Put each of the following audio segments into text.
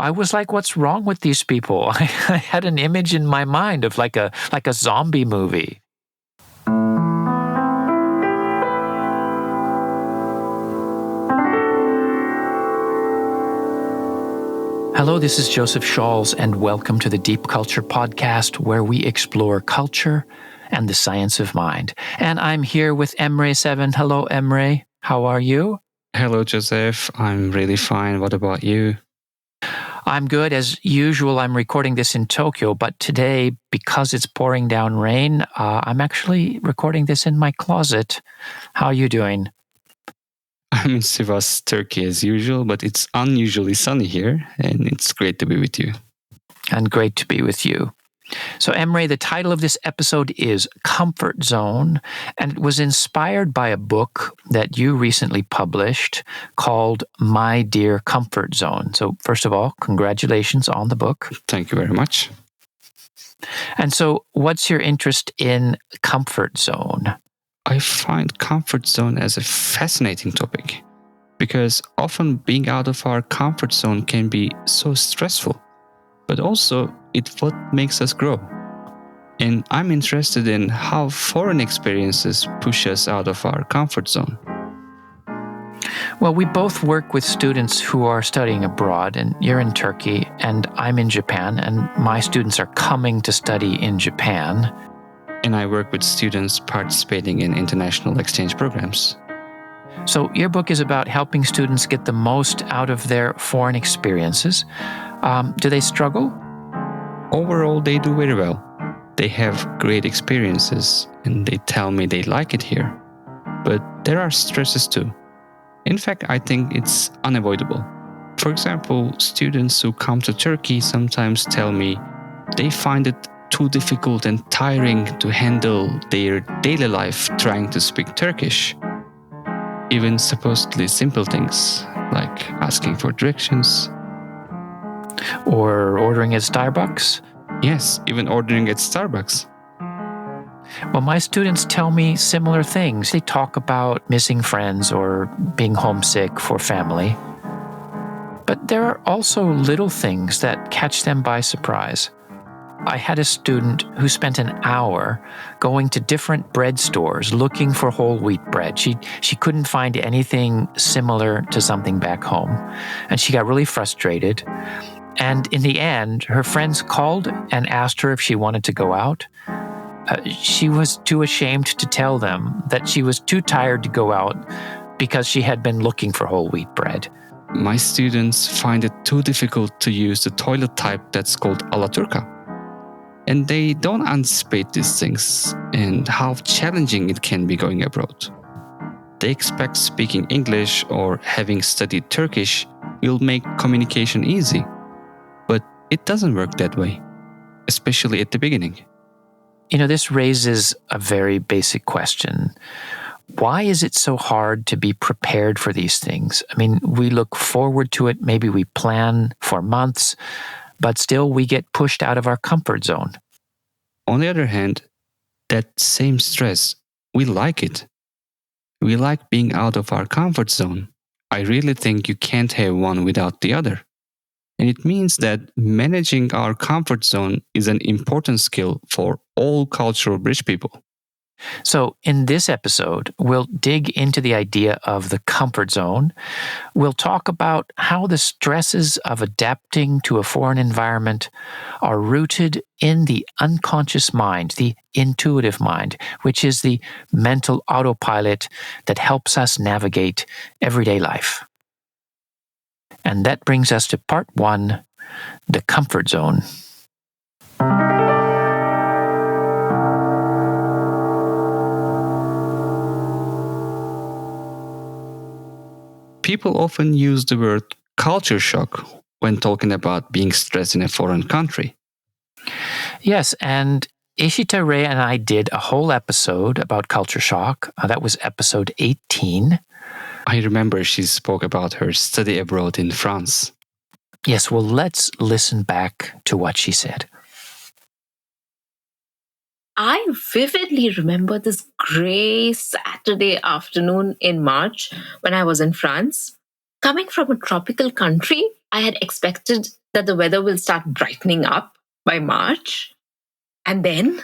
I was like, what's wrong with these people? I had an image in my mind of like a zombie movie. Hello, this is Joseph Scholz, and welcome to the Deep Culture Podcast, where we explore culture and the science of mind. And I'm here with Emre7. Hello, Emre. How are you? Hello, Joseph. I'm really fine. What about you? I'm good. As usual, I'm recording this in Tokyo, but today, because it's pouring down rain, I'm actually recording this in my closet. How are you doing? I'm in Sivas, Turkey as usual, but it's unusually sunny here, and it's great to be with you. And great to be with you. So, Emre, the title of this episode is Comfort Zone, and it was inspired by a book that you recently published called My Dear Comfort Zone. So, first of all, congratulations on the book. Thank you very much. And so, what's your interest in comfort zone? I find comfort zone as a fascinating topic because often being out of our comfort zone can be so stressful, but also it's what makes us grow. And I'm interested in how foreign experiences push us out of our comfort zone. Well, we both work with students who are studying abroad, and you're in Turkey, and I'm in Japan, and my students are coming to study in Japan. And I work with students participating in international exchange programs. So your book is about helping students get the most out of their foreign experiences. Do they struggle? Overall, they do very well. They have great experiences and they tell me they like it here. But there are stresses too. In fact, I think it's unavoidable. For example, students who come to Turkey sometimes tell me they find it too difficult and tiring to handle their daily life trying to speak Turkish. Even supposedly simple things like asking for directions. Or ordering at Starbucks? Yes, even ordering at Starbucks. Well, my students tell me similar things. They talk about missing friends or being homesick for family. But there are also little things that catch them by surprise. I had a student who spent an hour going to different bread stores looking for whole wheat bread. She couldn't find anything similar to something back home, and she got really frustrated. And in the end, her friends called and asked her if she wanted to go out. She was too ashamed to tell them that she was too tired to go out because she had been looking for whole wheat bread. My students find it too difficult to use the toilet type that's called Alaturka. And they don't anticipate these things and how challenging it can be going abroad. They expect speaking English or having studied Turkish will make communication easy. But it doesn't work that way, especially at the beginning. You know, this raises a very basic question. Why is it so hard to be prepared for these things? I mean, we look forward to it, maybe we plan for months, but still we get pushed out of our comfort zone. On the other hand, that same stress, we like it. We like being out of our comfort zone. I really think you can't have one without the other. And it means that managing our comfort zone is an important skill for all cultural bridge people. So, in this episode, we'll dig into the idea of the comfort zone. We'll talk about how the stresses of adapting to a foreign environment are rooted in the unconscious mind, the intuitive mind, which is the mental autopilot that helps us navigate everyday life. And that brings us to part one, the comfort zone. People often use the word culture shock when talking about being stressed in a foreign country. Yes, and Ishita Ray and I did a whole episode about culture shock. That was episode 18. I remember she spoke about her study abroad in France. Yes, well, let's listen back to what she said. I vividly remember this gray Saturday afternoon in March when I was in France. Coming from a tropical country, I had expected that the weather will start brightening up by March. And then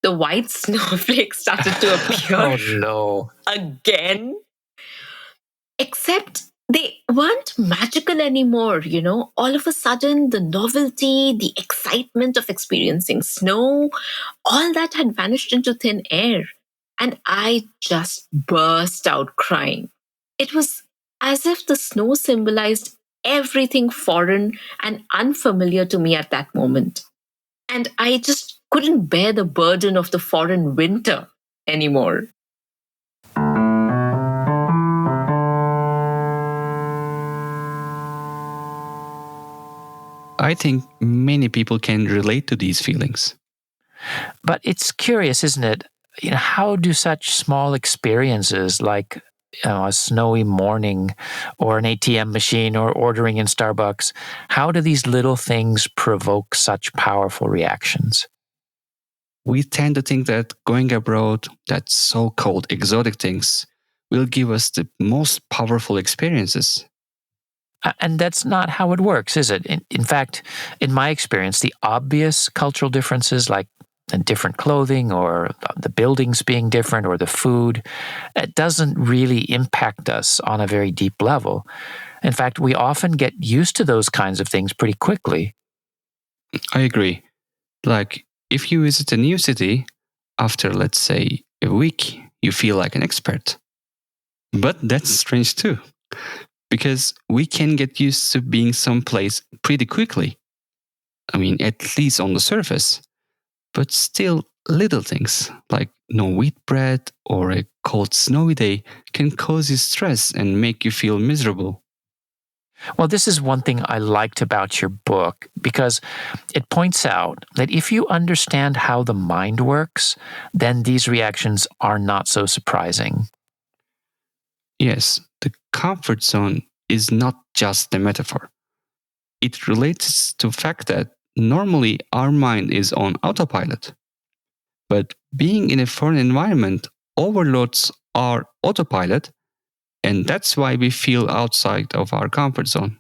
the white snowflakes started to appear Oh no. again. Except they weren't magical anymore, All of a sudden, the novelty, the excitement of experiencing snow, all that had vanished into thin air. And I just burst out crying. It was as if the snow symbolized everything foreign and unfamiliar to me at that moment. And I just couldn't bear the burden of the foreign winter anymore. I think many people can relate to these feelings. But it's curious, isn't it? How do such small experiences like a snowy morning or an ATM machine or ordering in Starbucks, how do these little things provoke such powerful reactions? We tend to think that going abroad, that so-called exotic things, will give us the most powerful experiences. And that's not how it works, is it? In fact, in my experience, the obvious cultural differences like different clothing or the buildings being different or the food, it doesn't really impact us on a very deep level. In fact, we often get used to those kinds of things pretty quickly. I agree. Like, if you visit a new city, after, let's say, a week, you feel like an expert. But that's strange too, because we can get used to being someplace pretty quickly. I mean, at least on the surface. But still, little things like no wheat bread or a cold snowy day can cause you stress and make you feel miserable. Well, this is one thing I liked about your book because it points out that if you understand how the mind works, then these reactions are not so surprising. Yes, the comfort zone is not just a metaphor. It relates to the fact that normally our mind is on autopilot. But being in a foreign environment overloads our autopilot, and that's why we feel outside of our comfort zone.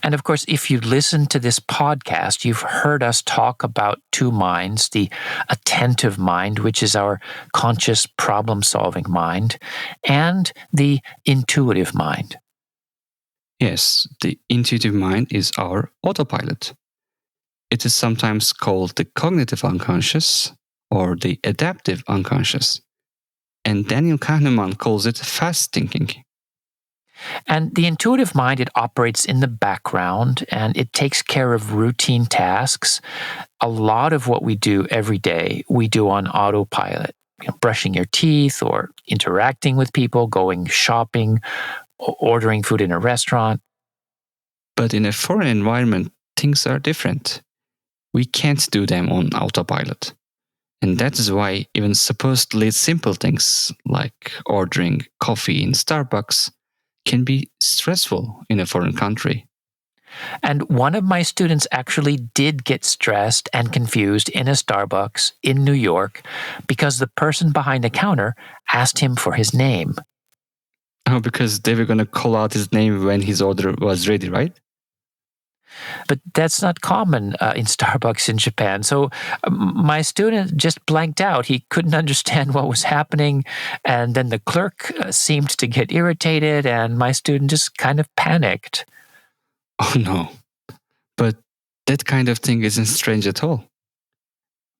And of course, if you listen to this podcast, you've heard us talk about two minds, the attentive mind, which is our conscious problem solving mind, and the intuitive mind. Yes, the intuitive mind is our autopilot. It is sometimes called the cognitive unconscious or the adaptive unconscious. And Daniel Kahneman calls it fast thinking. And the intuitive mind, it operates in the background and it takes care of routine tasks. A lot of what we do every day, we do on autopilot. Brushing your teeth or interacting with people, going shopping, ordering food in a restaurant. But in a foreign environment, things are different. We can't do them on autopilot. And that is why even supposedly simple things like ordering coffee in Starbucks can be stressful in a foreign country. And one of my students actually did get stressed and confused in a Starbucks in New York because the person behind the counter asked him for his name. Oh, because they were going to call out his name when his order was ready, right? But that's not common in Starbucks in Japan. So my student just blanked out. He couldn't understand what was happening. And then the clerk seemed to get irritated, and my student just kind of panicked. Oh no. But that kind of thing isn't strange at all.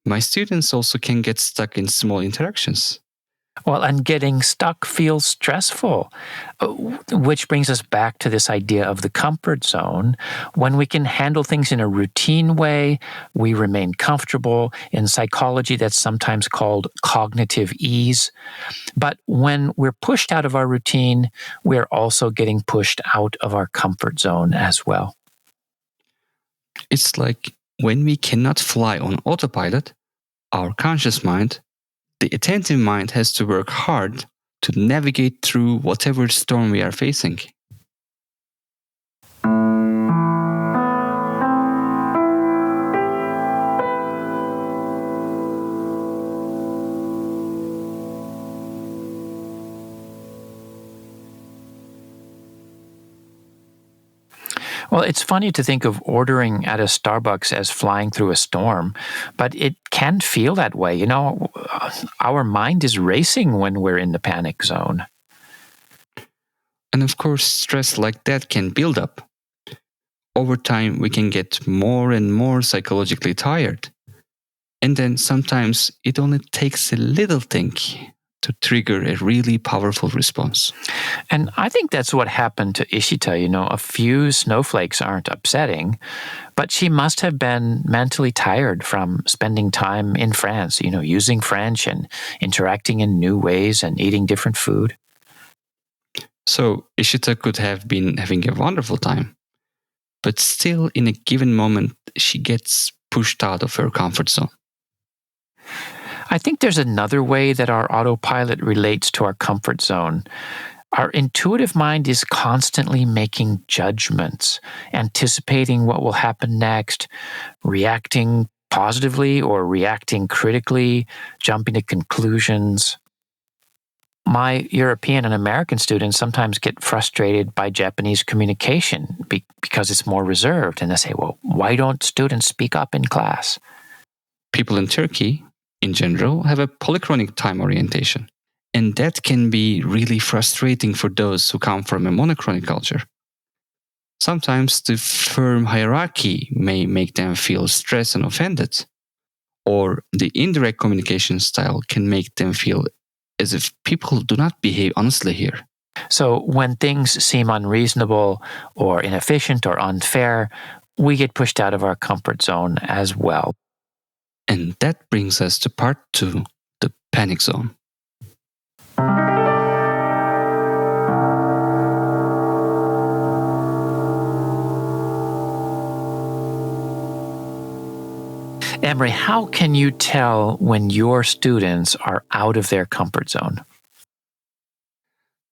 My students also can get stuck in small interactions. Well, and getting stuck feels stressful, which brings us back to this idea of the comfort zone. When we can handle things in a routine way, we remain comfortable. In psychology, that's sometimes called cognitive ease. But when we're pushed out of our routine, we're also getting pushed out of our comfort zone as well. It's like when we cannot fly on autopilot, our conscious mind, the attentive mind has to work hard to navigate through whatever storm we are facing. Well, it's funny to think of ordering at a Starbucks as flying through a storm, but it can feel that way. Our mind is racing when we're in the panic zone. And of course, stress like that can build up. Over time, we can get more and more psychologically tired. And then sometimes it only takes a little thing to trigger a really powerful response. And I think that's what happened to Ishita. A few snowflakes aren't upsetting, but she must have been mentally tired from spending time in France, using French and interacting in new ways and eating different food. So Ishita could have been having a wonderful time, but still in a given moment, she gets pushed out of her comfort zone. I think there's another way that our autopilot relates to our comfort zone. Our intuitive mind is constantly making judgments, anticipating what will happen next, reacting positively or reacting critically, jumping to conclusions. My European and American students sometimes get frustrated by Japanese communication because it's more reserved, and they say, well, why don't students speak up in class? People in Turkey, in general, have a polychronic time orientation. And that can be really frustrating for those who come from a monochronic culture. Sometimes the firm hierarchy may make them feel stressed and offended, or the indirect communication style can make them feel as if people do not behave honestly here. So when things seem unreasonable or inefficient or unfair, we get pushed out of our comfort zone as well. And that brings us to part 2, the panic zone. Emery, how can you tell when your students are out of their comfort zone?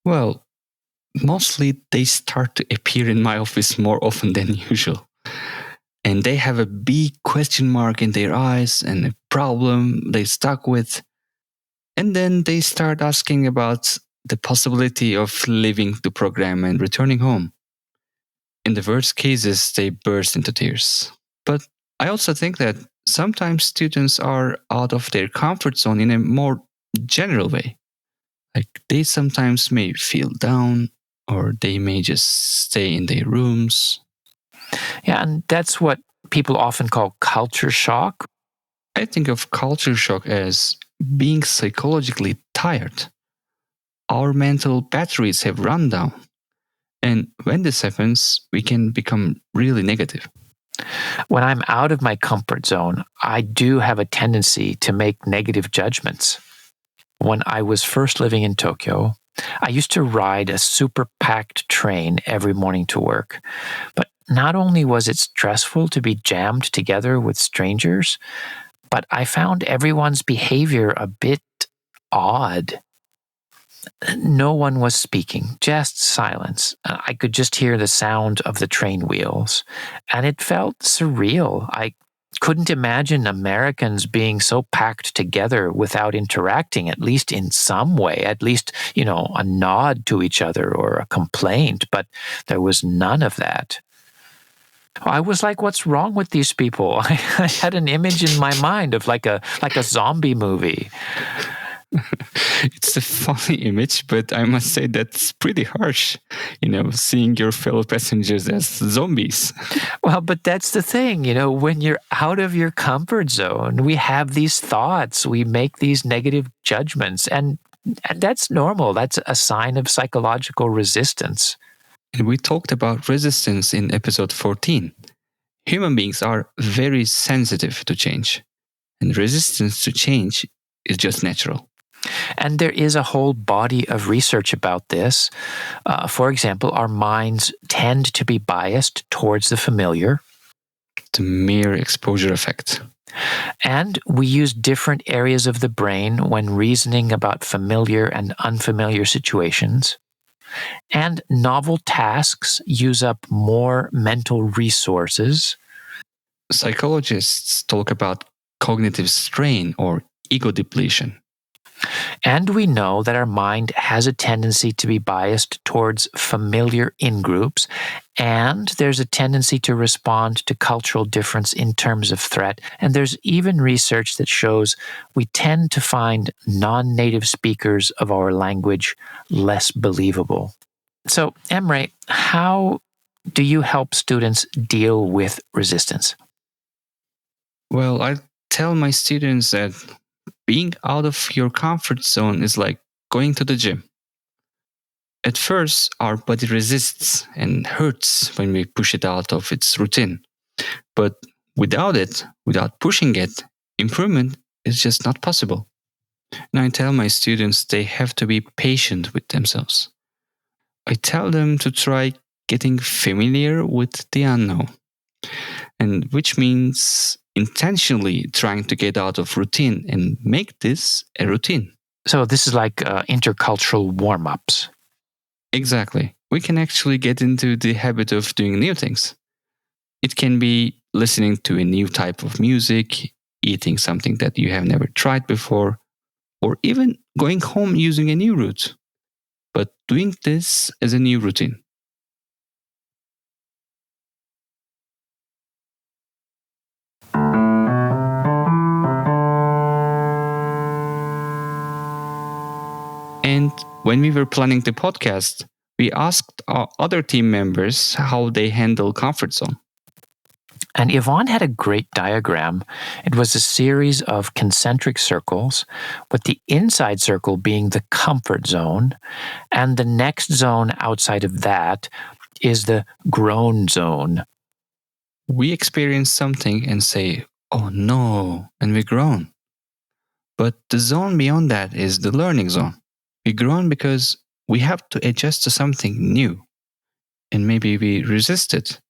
Well, mostly they start to appear in my office more often than usual. And they have a big question mark in their eyes and a problem they stuck with. And then they start asking about the possibility of leaving the program and returning home. In the worst cases, they burst into tears. But I also think that sometimes students are out of their comfort zone in a more general way. Like they sometimes may feel down, or they may just stay in their rooms. Yeah, and that's what people often call culture shock. I think of culture shock as being psychologically tired. Our mental batteries have run down. And when this happens, we can become really negative. When I'm out of my comfort zone, I do have a tendency to make negative judgments. When I was first living in Tokyo, I used to ride a super packed train every morning to work. But not only was it stressful to be jammed together with strangers, but I found everyone's behavior a bit odd. No one was speaking, just silence. I could just hear the sound of the train wheels, and it felt surreal. I couldn't imagine Americans being so packed together without interacting, at least in some way, at least, a nod to each other or a complaint, but there was none of that. I was like, what's wrong with these people? I had an image in my mind of like a zombie movie. It's a funny image, but I must say that's pretty harsh, seeing your fellow passengers as zombies. Well, but that's the thing, when you're out of your comfort zone, we have these thoughts, we make these negative judgments, and that's normal. That's a sign of psychological resistance. And we talked about resistance in episode 14. Human beings are very sensitive to change, and resistance to change is just natural. And there is a whole body of research about this. For example, our minds tend to be biased towards the familiar. The mere exposure effect. And we use different areas of the brain when reasoning about familiar and unfamiliar situations. And novel tasks use up more mental resources. Psychologists talk about cognitive strain or ego depletion. And we know that our mind has a tendency to be biased towards familiar in-groups, and there's a tendency to respond to cultural difference in terms of threat. And there's even research that shows we tend to find non-native speakers of our language less believable. So, Emre, how do you help students deal with resistance? Well, I tell my students that being out of your comfort zone is like going to the gym. At first, our body resists and hurts when we push it out of its routine. But without pushing it, improvement is just not possible. And I tell my students they have to be patient with themselves. I tell them to try getting familiar with the unknown, and which means intentionally trying to get out of routine and make this a routine. So this is like intercultural warm-ups. Exactly. We can actually get into the habit of doing new things. It can be listening to a new type of music, eating something that you have never tried before, or even going home using a new route. But doing this as a new routine. And when we were planning the podcast, we asked our other team members how they handle comfort zone. And Yvonne had a great diagram. It was a series of concentric circles, with the inside circle being the comfort zone, and the next zone outside of that is the grown zone. We experience something and say, oh no, and we groan. But the zone beyond that is the learning zone. We groan because we have to adjust to something new, and maybe we resist it.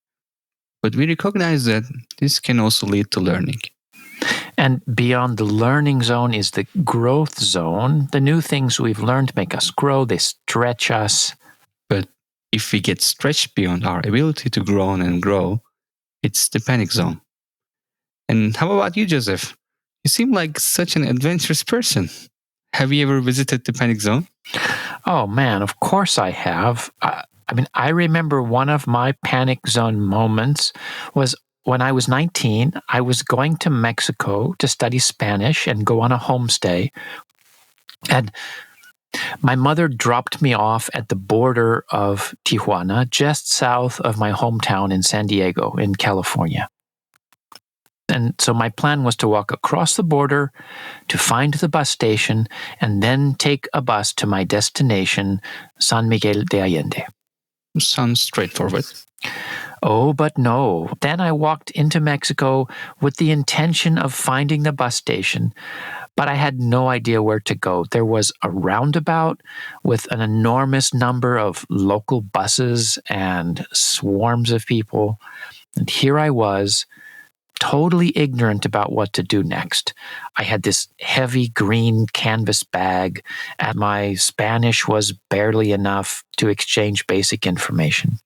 But we recognize that this can also lead to learning. And beyond the learning zone is the growth zone. The new things we've learned make us grow, they stretch us. But if we get stretched beyond our ability to grow and grow, it's the panic zone. And how about you, Joseph? You seem like such an adventurous person. Have you ever visited the panic zone? Oh man, of course I have. I remember one of my panic zone moments was when I was 19. I was going to Mexico to study Spanish and go on a homestay. And my mother dropped me off at the border of Tijuana, just south of my hometown in San Diego, in California. And so my plan was to walk across the border to find the bus station and then take a bus to my destination, San Miguel de Allende. Sounds straightforward. Oh, but no. Then I walked into Mexico with the intention of finding the bus station, but I had no idea where to go. There was a roundabout with an enormous number of local buses and swarms of people. And here I was, totally ignorant about what to do next. I had this heavy green canvas bag, and my Spanish was barely enough to exchange basic information.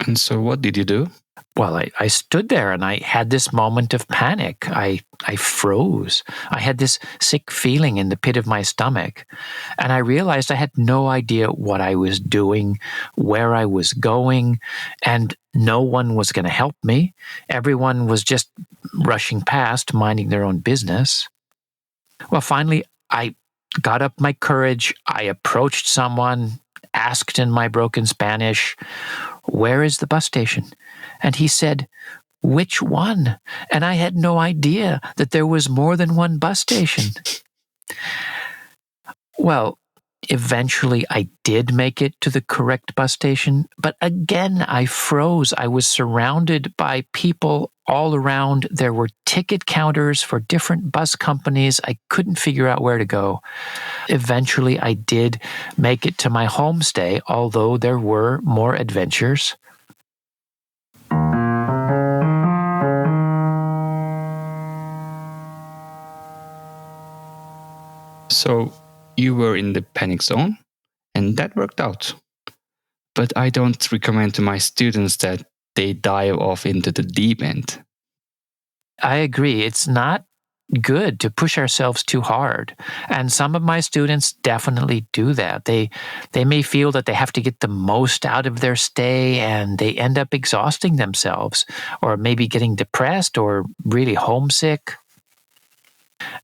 And so what did you do? Well, I stood there and I had this moment of panic. I froze. I had this sick feeling in the pit of my stomach. And I realized I had no idea what I was doing, where I was going, and no one was going to help me. Everyone was just rushing past, minding their own business. Well, finally, I got up my courage. I approached someone, asked in my broken Spanish, "Where is the bus station?" And he said, "Which one?" And I had no idea that there was more than one bus station. Well, eventually I did make it to the correct bus station, but again I froze. I was surrounded by people all around. There were ticket counters for different bus companies. I couldn't figure out where to go. Eventually I did make it to my homestay, although there were more adventures. So you were in the panic zone, and that worked out. But I don't recommend to my students that they dive off into the deep end. I agree. It's not good to push ourselves too hard. And some of my students definitely do that. They may feel that they have to get the most out of their stay, and they end up exhausting themselves, or maybe getting depressed or really homesick.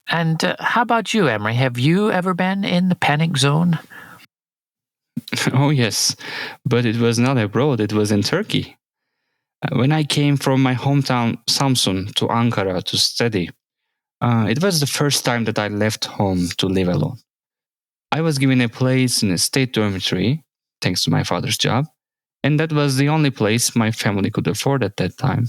And how about you, Emery? Have you ever been in the panic zone? Oh, yes, but it was not abroad, it was in Turkey. When I came from my hometown Samsun to Ankara to study, it was the first time that I left home to live alone. I was given a place in a state dormitory, thanks to my father's job, and that was the only place my family could afford at that time.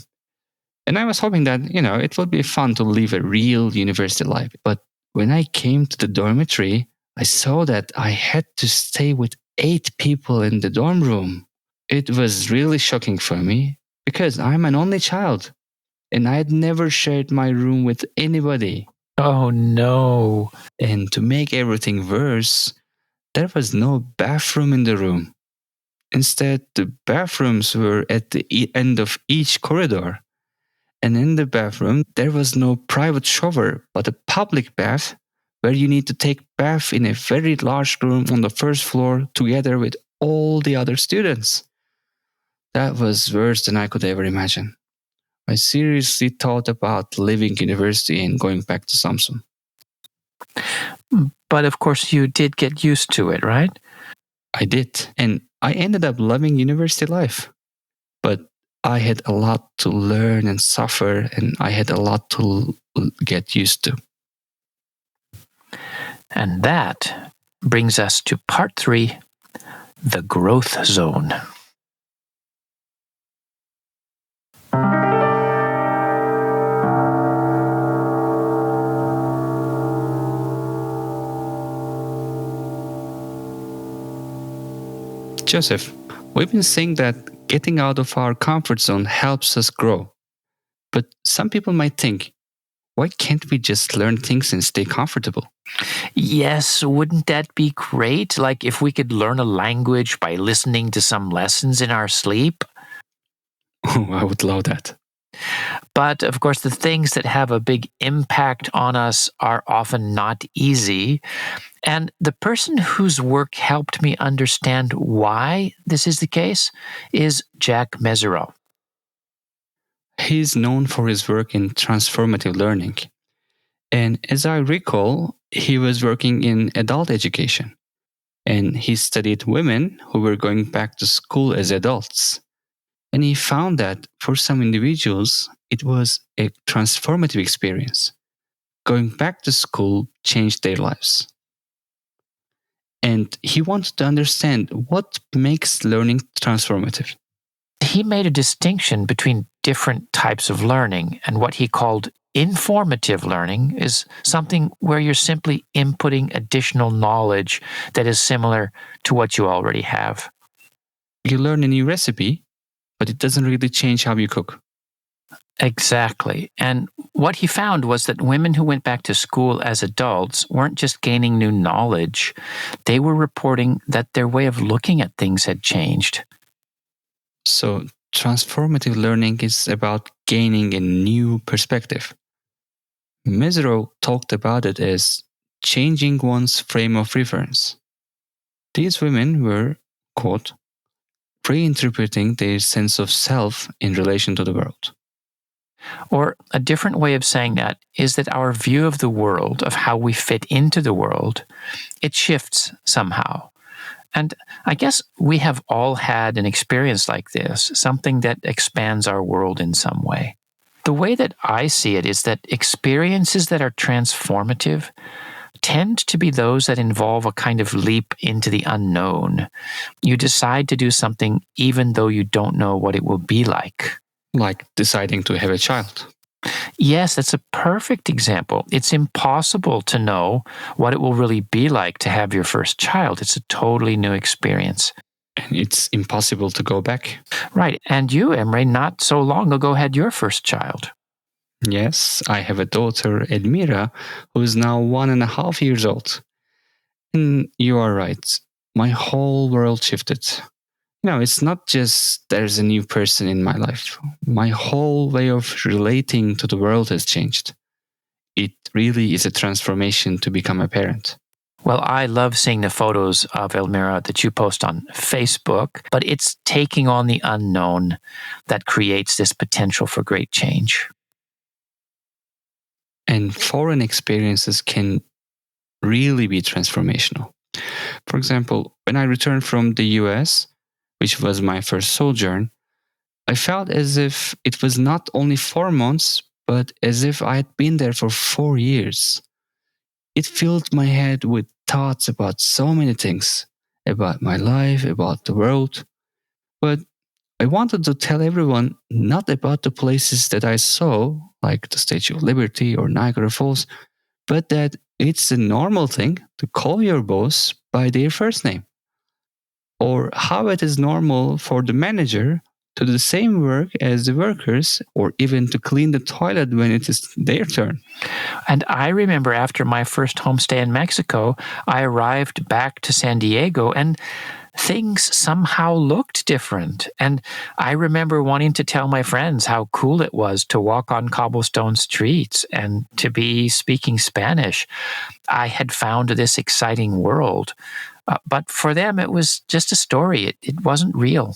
And I was hoping that, it would be fun to live a real university life. But when I came to the dormitory, I saw that I had to stay with 8 people in the dorm room. It was really shocking for me because I'm an only child and I had never shared my room with anybody. Oh, no. And to make everything worse, there was no bathroom in the room. Instead, the bathrooms were at the end of each corridor. And in the bathroom, there was no private shower, but a public bath where you need to take bath in a very large room on the first floor together with all the other students. That was worse than I could ever imagine. I seriously thought about leaving university and going back to Samsung. But of course, you did get used to it, right? I did, and I ended up loving university life. But I had a lot to learn and suffer, and I had a lot to get used to. And that brings us to part 3, the growth zone. Joseph, we've been saying that getting out of our comfort zone helps us grow. But some people might think, why can't we just learn things and stay comfortable? Yes, wouldn't that be great? Like if we could learn a language by listening to some lessons in our sleep? Oh, I would love that. But of course, the things that have a big impact on us are often not easy. And the person whose work helped me understand why this is the case is Jack Mezero. He's known for his work in transformative learning. And as I recall, he was working in adult education. And he studied women who were going back to school as adults. And he found that for some individuals, it was a transformative experience. Going back to school changed their lives. And he wanted to understand what makes learning transformative. He made a distinction between different types of learning, and what he called informative learning is something where you're simply inputting additional knowledge that is similar to what you already have. You learn a new recipe, but it doesn't really change how you cook. Exactly. And what he found was that women who went back to school as adults weren't just gaining new knowledge, they were reporting that their way of looking at things had changed. So, transformative learning is about gaining a new perspective. Mezero talked about it as changing one's frame of reference. These women were, quote, reinterpreting their sense of self in relation to the world. Or a different way of saying that is that our view of the world, of how we fit into the world, it shifts somehow. And I guess we have all had an experience like this, something that expands our world in some way. The way that I see it is that experiences that are transformative tend to be those that involve a kind of leap into the unknown. You decide to do something even though you don't know what it will be like. Like deciding to have a child. Yes, that's a perfect example. It's impossible to know what it will really be like to have your first child. It's a totally new experience. And it's impossible to go back. Right. And you, Emre, not so long ago had your first child. Yes, I have a daughter, Edmira, who is now 1.5 years old. And you are right. My whole world shifted. It's not just there's a new person in my life. My whole way of relating to the world has changed. It really is a transformation to become a parent. Well, I love seeing the photos of Elmira that you post on Facebook, but it's taking on the unknown that creates this potential for great change. And foreign experiences can really be transformational. For example, when I returned from the US, which was my first sojourn, I felt as if it was not only 4 months, but as if I had been there for 4 years. It filled my head with thoughts about so many things, about my life, about the world. But I wanted to tell everyone not about the places that I saw, like the Statue of Liberty or Niagara Falls, but that it's a normal thing to call your boss by their first name. Or how it is normal for the manager to do the same work as the workers, or even to clean the toilet when it is their turn. And I remember after my first homestay in Mexico, I arrived back to San Diego and things somehow looked different. And I remember wanting to tell my friends how cool it was to walk on cobblestone streets and to be speaking Spanish. I had found this exciting world. But for them, it was just a story. It wasn't real.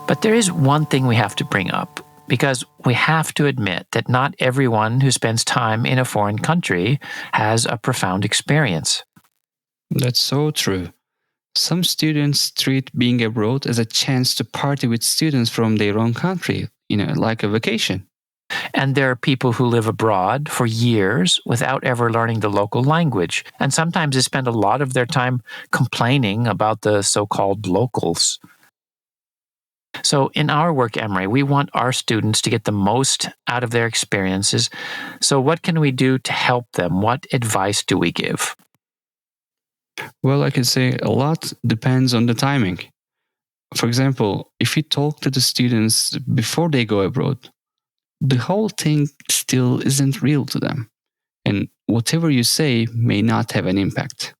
But there is one thing we have to bring up, because we have to admit that not everyone who spends time in a foreign country has a profound experience. That's so true. Some students treat being abroad as a chance to party with students from their own country, like a vacation. And there are people who live abroad for years without ever learning the local language. And sometimes they spend a lot of their time complaining about the so-called locals. So in our work, Emery, we want our students to get the most out of their experiences. So what can we do to help them? What advice do we give? Well, I can say a lot depends on the timing. For example, if you talk to the students before they go abroad, the whole thing still isn't real to them. And whatever you say may not have an impact.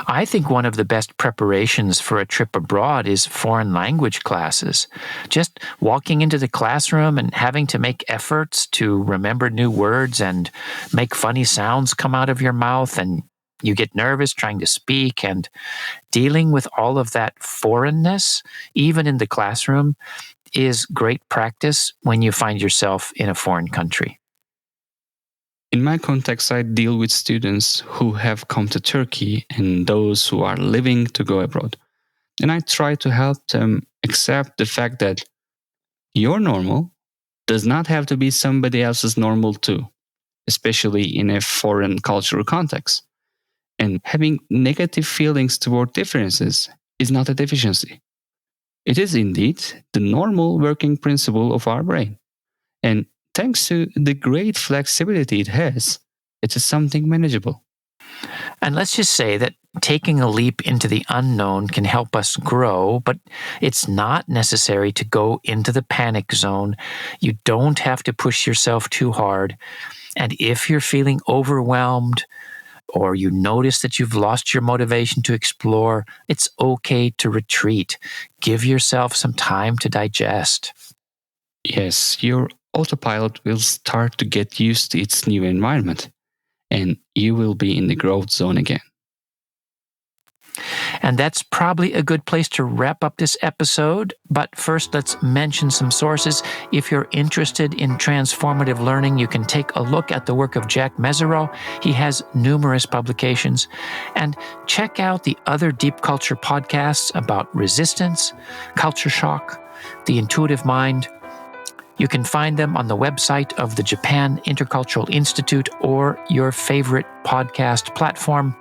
I think one of the best preparations for a trip abroad is foreign language classes. Just walking into the classroom and having to make efforts to remember new words and make funny sounds come out of your mouth, and you get nervous trying to speak, and dealing with all of that foreignness, even in the classroom, is great practice when you find yourself in a foreign country. In my context, I deal with students who have come to Turkey and those who are living to go abroad. And I try to help them accept the fact that your normal does not have to be somebody else's normal too, especially in a foreign cultural context. And having negative feelings toward differences is not a deficiency. It is indeed the normal working principle of our brain. And thanks to the great flexibility it has, it is something manageable. And let's just say that taking a leap into the unknown can help us grow, but it's not necessary to go into the panic zone. You don't have to push yourself too hard. And if you're feeling overwhelmed, or you notice that you've lost your motivation to explore, it's okay to retreat. Give yourself some time to digest. Yes, your autopilot will start to get used to its new environment, and you will be in the growth zone again. And that's probably a good place to wrap up this episode. But first, let's mention some sources. If you're interested in transformative learning, you can take a look at the work of Jack Mezero. He has numerous publications. And check out the other Deep Culture podcasts about resistance, culture shock, the intuitive mind. You can find them on the website of the Japan Intercultural Institute or your favorite podcast platform.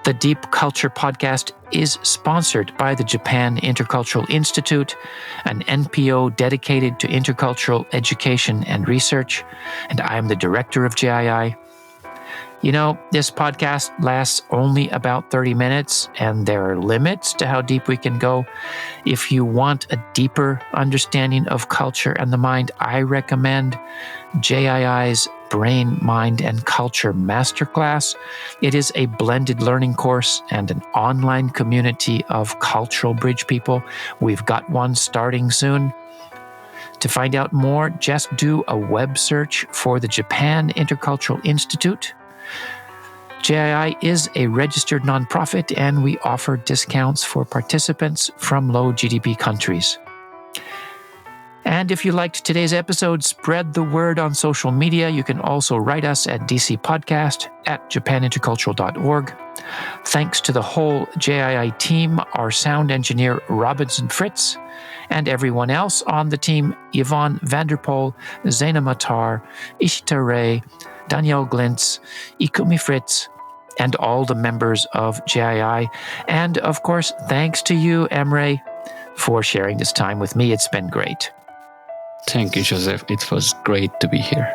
The Deep Culture podcast is sponsored by the Japan Intercultural Institute, an NPO dedicated to intercultural education and research, and I am the director of JII. This podcast lasts only about 30 minutes, and there are limits to how deep we can go. If you want a deeper understanding of culture and the mind, I recommend JII's Brain, Mind, and Culture Masterclass. It is a blended learning course and an online community of cultural bridge people. We've got one starting soon. To find out more, just do a web search for the Japan Intercultural Institute. JII is a registered nonprofit, and we offer discounts for participants from low GDP countries. And if you liked today's episode, spread the word on social media. You can also write us at dcpodcast@japanintercultural.org. Thanks to the whole JII team, our sound engineer Robinson Fritz, and everyone else on the team, Yvonne Vanderpool, Zaina Matar, Ishita Ray, Danielle Glintz, Ikumi Fritz, and all the members of JII. And of course, thanks to you, Emre, for sharing this time with me. It's been great. Thank you, Joseph. It was great to be here.